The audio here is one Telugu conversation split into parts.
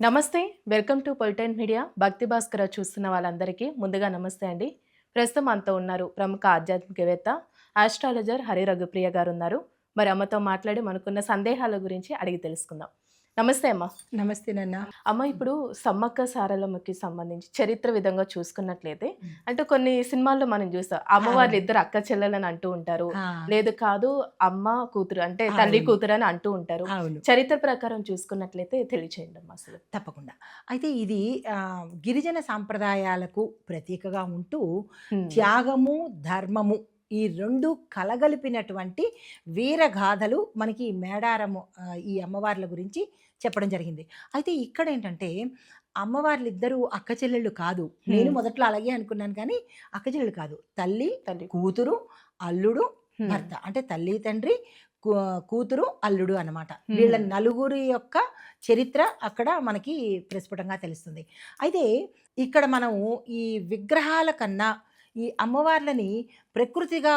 నమస్తే. వెల్కమ్ టు పొలిటైన్ మీడియా. భక్తి భాస్కర చూస్తున్న వాళ్ళందరికీ ముందుగా నమస్తే అండి. ప్రస్తుతం మనతో ఉన్నారు ప్రముఖ ఆధ్యాత్మికవేత్త, ఆస్ట్రాలజర్ హరి రఘుప్రియ గారున్నారు. మరి అమ్మతో మాట్లాడి మనకున్న సందేహాల గురించి అడిగి తెలుసుకుందాం. నమస్తే అమ్మ. నమస్తే నాన్న. అమ్మ, ఇప్పుడు సమ్మక్క సారలమ్మకి సంబంధించి చరిత్ర విధంగా చూసుకున్నట్లయితే అంటే కొన్ని సినిమాల్లో మనం చూస్తాం. అమ్మవార్లు ఇద్దరు అక్క చెల్లెలని అంటూ ఉంటారు. ఆ! లేదు కాదు అమ్మ కూతురు అంటే తల్లి అవును. కూతురు అని అంటూ ఉంటారు. అవును. చరిత్ర ప్రకారం చూసుకున్నట్లయితే తెలియచేయండి అమ్మ అసలు. తప్పకుండా. అయితే ఇది గిరిజన సాంప్రదాయాలకు ప్రతీకగా ఉంటూ హ్మ్. త్యాగము, ధర్మము ఈ 2 కలగలిపినటువంటి వీరగాథలు మనకి ఈ మేడారము ఈ అమ్మవార్ల గురించి చెప్పడం జరిగింది. అయితే ఇక్కడేంటంటే అమ్మవార్లిద్దరూ అక్క చెల్లెళ్ళు కాదు. నేను హ్మ్. మొదట్లో అలాగే అనుకున్నాను కానీ అక్క చెల్లెళ్ళు కాదు. తల్లి, తల్లి. కూతురు, అల్లుడు, హ్మ్. భర్త. అంటే తల్లి, తండ్రి, కూ కూతురు, అల్లుడు అన్నమాట. హ్మ్. వీళ్ళ నలుగురి యొక్క చరిత్ర అక్కడ మనకి ప్రస్ఫుటంగా తెలుస్తుంది. అయితే ఇక్కడ మనము ఈ విగ్రహాల కన్నా ఈ అమ్మవార్లని ప్రకృతిగా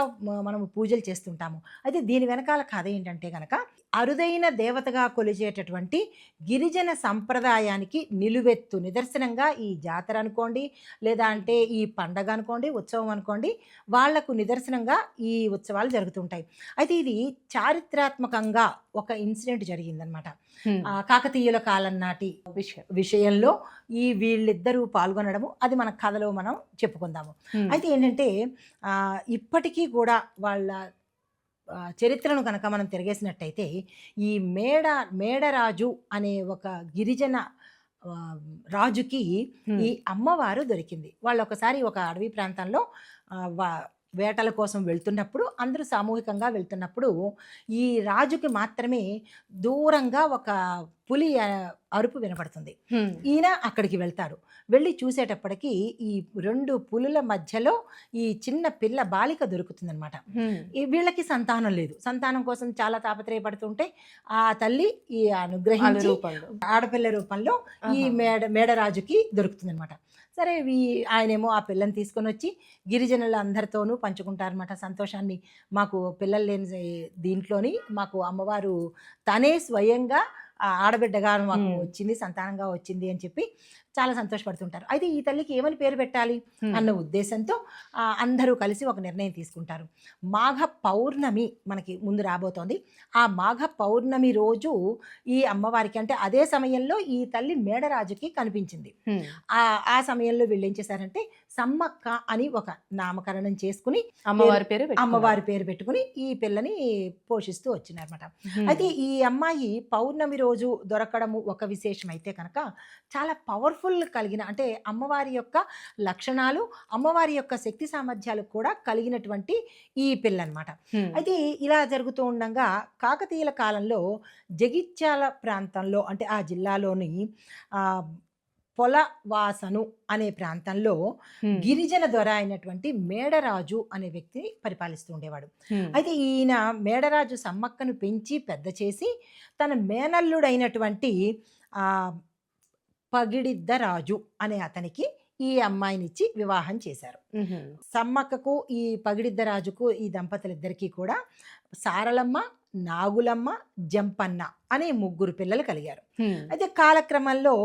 మనము పూజలు చేస్తుంటాము. అయితే దీని వెనకాల కథ ఏంటంటే గనక అరుదైన దేవతగా కొలిచేటటువంటి గిరిజన సంప్రదాయానికి నిలువెత్తు నిదర్శనంగా ఈ జాతర అనుకోండి, లేదా అంటే ఈ పండగ అనుకోండి, ఉత్సవం అనుకోండి, వాళ్లకు నిదర్శనంగా ఈ ఉత్సవాలు జరుగుతుంటాయి. అయితే ఇది చారిత్రాత్మకంగా ఒక ఇన్సిడెంట్ జరిగిందనమాట. హ్మ్. కాకతీయుల కాలం నాటి విషయం. విషయంలో ఈ వీళ్ళిద్దరూ పాల్గొనడము అది మన కథలో మనం చెప్పుకుందాము. హ్మ్. అయితే ఏంటంటే ఇప్పటికీ కూడా వాళ్ళ చరిత్రను కనుక మనం తిరగేసినట్టయితే ఈ మేడరాజు అనే ఒక గిరిజన ఆహ్, రాజుకి హ్మ్. ఈ అమ్మవారు దొరికింది. వాళ్ళొకసారి ఒక అడవి ప్రాంతంలో ఆహ్, వ వేటల కోసం వెళ్తున్నప్పుడు అందరూ సామూహికంగా వెళ్తున్నప్పుడు ఈ రాజుకి మాత్రమే దూరంగా ఒక పులి అరుపు వినపడుతుంది. హ్మ్. ఈయన అక్కడికి వెళ్తారు. వెళ్ళి చూసేటప్పటికి ఈ 2 పులుల మధ్యలో ఈ చిన్న పిల్ల బాలిక దొరుకుతుందనమాట. హ్మ్. వీళ్ళకి సంతానం లేదు. సంతానం కోసం చాలా తాపత్రయపడుతుంటే ఆ తల్లి ఈ వాళ్ళ అనుగ్రహించి రూపంలో. ఆడపిల్ల రూపంలో ఈ ఆహా! మేడరాజుకి దొరుకుతుందనమాట. సరే ఆయనేమో ఆ పిల్లని తీసుకొనొచ్చి గిరిజనులందరితోనూ పంచుకుంటారనమాట సంతోషాన్ని. మాకు పిల్లలు లేని దీంట్లోని మాకు అమ్మవారు తనే స్వయంగా ఆడబిడ్డగా మాకు హ్మ్. వచ్చింది, సంతానంగా వచ్చింది అని చెప్పి చాలా సంతోషపడుతుంటారు. అయితే ఈ తల్లికి ఏమని పేరు పెట్టాలి హ్మ్. అన్న ఉద్దేశంతో అందరూ కలిసి ఒక నిర్ణయం తీసుకుంటారు. మాఘ పౌర్ణమి మనకి ముందు రాబోతోంది. ఆ మాఘ పౌర్ణమి రోజు ఈ అమ్మవారికి అంటే అదే సమయంలో ఈ తల్లి మేడరాజుకి కనిపించింది. హ్మ్. ఆ సమయంలో వీళ్ళేం చేశారంటే సమ్మక్క అని ఒక నామకరణం చేసుకుని అమ్మవారి పేరు పెట్టుకున్నారు. అమ్మవారి పేరు పెట్టుకుని ఈ పిల్లని పోషిస్తూ వచ్చినారన్నమాట. హ్మ్. అయితే ఈ అమ్మాయి పౌర్ణమి రోజు దొరకడము ఒక విశేషం అయితే కనుక చాలా పవర్‌ఫుల్ కలిగిన అంటే అమ్మవారి యొక్క లక్షణాలు, అమ్మవారి యొక్క శక్తి సామర్థ్యాలు కూడా కలిగినటువంటి ఈ పిల్లనమాట. హ్మ్. అయితే ఇలా జరుగుతూ ఉండంగా కాకతీయుల కాలంలో జగిత్యాల ప్రాంతంలో అంటే ఆ జిల్లాలోని ఆహ్, పొలవాసను అనే ప్రాంతంలో హ్మ్. గిరిజన దొర అయినటువంటి మేడరాజు అనే వ్యక్తిని పరిపాలిస్తూ ఉండేవాడు. హ్మ్. అయితే ఈయన మేడరాజు సమ్మక్కను పెంచి పెద్ద చేసి తన మేనల్లుడైనటువంటి ఆహ్, పగిడిద్దరాజు అనే అతనికి ఈ అమ్మాయినిచ్చి వివాహం చేశారు. హుహు. సమ్మక్కకు, ఈ పగిడిద్దరాజుకు ఈ దంపతులిద్దరికీ కూడా సారలమ్మ, నాగులమ్మ, జంపన్న అనే 3 పిల్లలు కలిగారు. హ్మ్. అయితే కాలక్రమంలో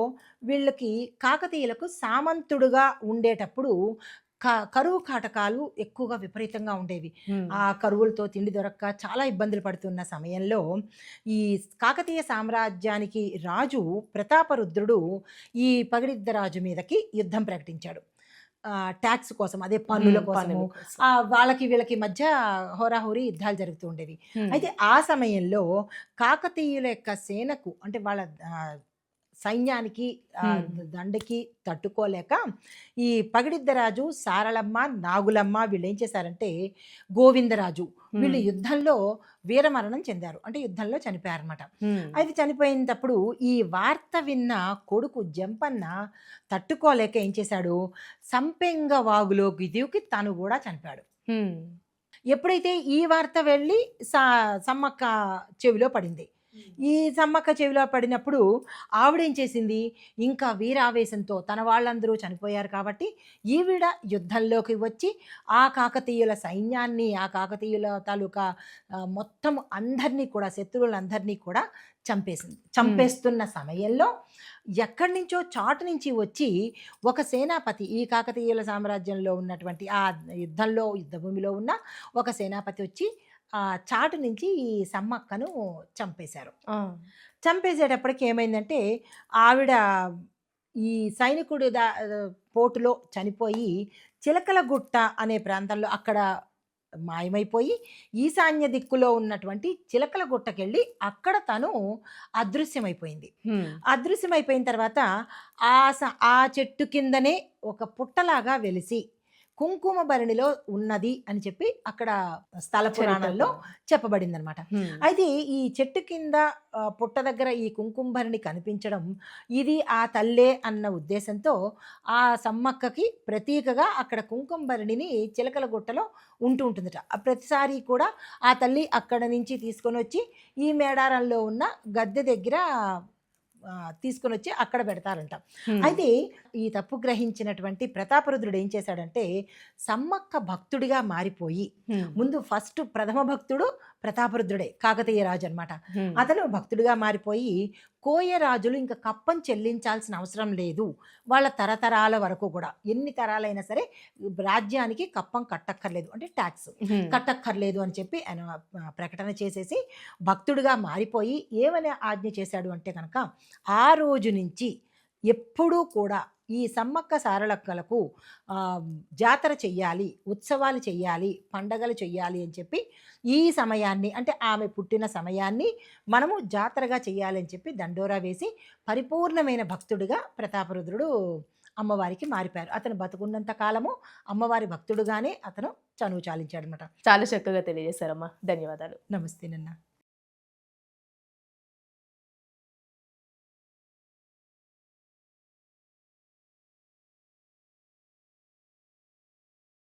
వీళ్ళకి కాకతీయులకు సామంతుడుగా ఉండేటప్పుడు కరువు కాటకాలు ఎక్కువగా విపరీతంగా ఉండేవి. హ్మ్. ఆ కరువులతో తిండి దొరక్క చాలా ఇబ్బందులు పడుతున్న సమయంలో ఈ కాకతీయ సామ్రాజ్యానికి రాజు ప్రతాపరుద్రుడు ఈ పగిడిద్దరాజు మీదకి యుద్ధం ప్రకటించాడు. టాక్స్ కోసం అదే పన్నుల హ్మ్. కోసము. పనుల కోసం. వాళ్ళకి వీళ్ళకి మధ్య హోరాహోరీ యుద్ధాలు జరుగుతూ ఉండేవి. హ్మ్. అయితే ఆ సమయంలో కాకతీయుల యొక్క సేనకు అంటే వాళ్ళ సైన్యానికి హ్మ్. దండకి తట్టుకోలేక ఈ పగిడిద్దరాజు, సారలమ్మ, నాగులమ్మ వీళ్ళేం చేశారంటే గోవిందరాజు వీళ్ళు హ్మ్. యుద్ధంలో వీరమరణం చెందారు. అంటే యుద్ధంలో చనిపోయారన్నమాట. హ్మ్. అయితే చనిపోయినప్పుడు ఈ వార్త విన్న కొడుకు జంపన్న తట్టుకోలేక ఏం చేశాడు, సంపెంగ వాగులోకి దూకి తను గూడా చనిపోయాడు. హ్మ్. ఎప్పుడైతే ఈ వార్త వెళ్ళి సా సమ్మక్క చెవిలో పడింది. ఈ సమ్మక్క చెవిలో పడినప్పుడు ఆవిడేం చేసింది, ఇంకా వీరావేశంతో తన వాళ్ళందరూ చనిపోయారు కాబట్టి ఈవిడ యుద్ధంలోకి వచ్చి ఆ కాకతీయుల సైన్యాన్ని, ఆ కాకతీయుల తాలూకా మొత్తం అందరినీ కూడా, శత్రువులందరినీ కూడా చంపేసింది. చంపేస్తున్న సమయంలో ఎక్కడి నుంచో చాటు నుంచి వచ్చి ఒక సేనాపతి, ఈ కాకతీయుల సామ్రాజ్యంలో ఉన్నటువంటి ఆ యుద్ధభూమిలో ఉన్న ఒక సేనాపతి వచ్చి చాటు నుంచి ఈ సమ్మక్కను చంపేశారు. ఆ! చంపేసేటప్పటికి ఏమైందంటే ఆవిడ ఈ సైనికుడి పోటులో చనిపోయి చిలకలగుట్ట అనే ప్రాంతంలో అక్కడ మాయమైపోయి ఈశాన్య దిక్కులో ఉన్నటువంటి చిలకలగుట్టకెళ్ళి అక్కడ తను అదృశ్యమైపోయింది. హ్మ్. అదృశ్యమైపోయిన తర్వాత ఆ చెట్టు కిందనే ఒక పుట్టలాగా వెలిసి కుంకుమ భరణిలో ఉన్నది అని చెప్పి అక్కడ స్థల పురాణంలో చెప్పబడిందనమాట. అయితే ఈ చెట్టు కింద పుట్ట దగ్గర ఈ కుంకుమ భరణి కనిపించడం ఇది ఆ తల్లే అన్న ఉద్దేశంతో ఆ సమ్మక్కకి ప్రతీకగా అక్కడ కుంకుమ భరణిని చిలకల గుట్టలో ఉంటుందట. ప్రతిసారి కూడా ఆ తల్లి అక్కడ నుంచి తీసుకొని వచ్చి ఈ మేడారంలో ఉన్న గద్దె దగ్గర తీసుకొని వచ్చి అక్కడ పెడతారంట. అయితే ఈ తప్పు గ్రహించినటువంటి ప్రతాపరుద్రుడు ఏం చేశాడంటే సమ్మక్క భక్తుడిగా మారిపోయి, ముందు ఫస్ట్ ప్రథమ భక్తుడు ప్రతాపరుద్రుడే, కాకతీయ రాజు అనమాట. అతను భక్తుడిగా మారిపోయి కోయరాజులు ఇంకా కప్పం చెల్లించాల్సిన అవసరం లేదు, వాళ్ళ తరతరాల వరకు కూడా ఎన్ని తరాలైనా సరే రాజ్యానికి కప్పం కట్టక్కర్లేదు, అంటే ట్యాక్స్ కట్టక్కర్లేదు అని చెప్పి ఆయన ప్రకటన చేసేసి భక్తుడిగా మారిపోయి ఏమని ఆజ్ఞ చేశాడు అంటే కనుక ఆ రోజు నుంచి ఎప్పుడూ కూడా ఈ సమ్మక్క సారలక్కలకు జాతర చెయ్యాలి, ఉత్సవాలు చెయ్యాలి, పండగలు చెయ్యాలి అని చెప్పి ఈ సమయాన్ని, అంటే ఆమె పుట్టిన సమయాన్ని మనము జాతరగా చెయ్యాలి అని చెప్పి దండోరా వేసి పరిపూర్ణమైన భక్తుడిగా ప్రతాపరుద్రుడు అమ్మవారికి మారిపోయారు. అతను బతుకున్నంత కాలము అమ్మవారి భక్తుడుగానే అతను చనువు చాలించాడనమాట. చాలా చక్కగా తెలియజేశారమ్మా. ధన్యవాదాలు. నమస్తే నాన్న.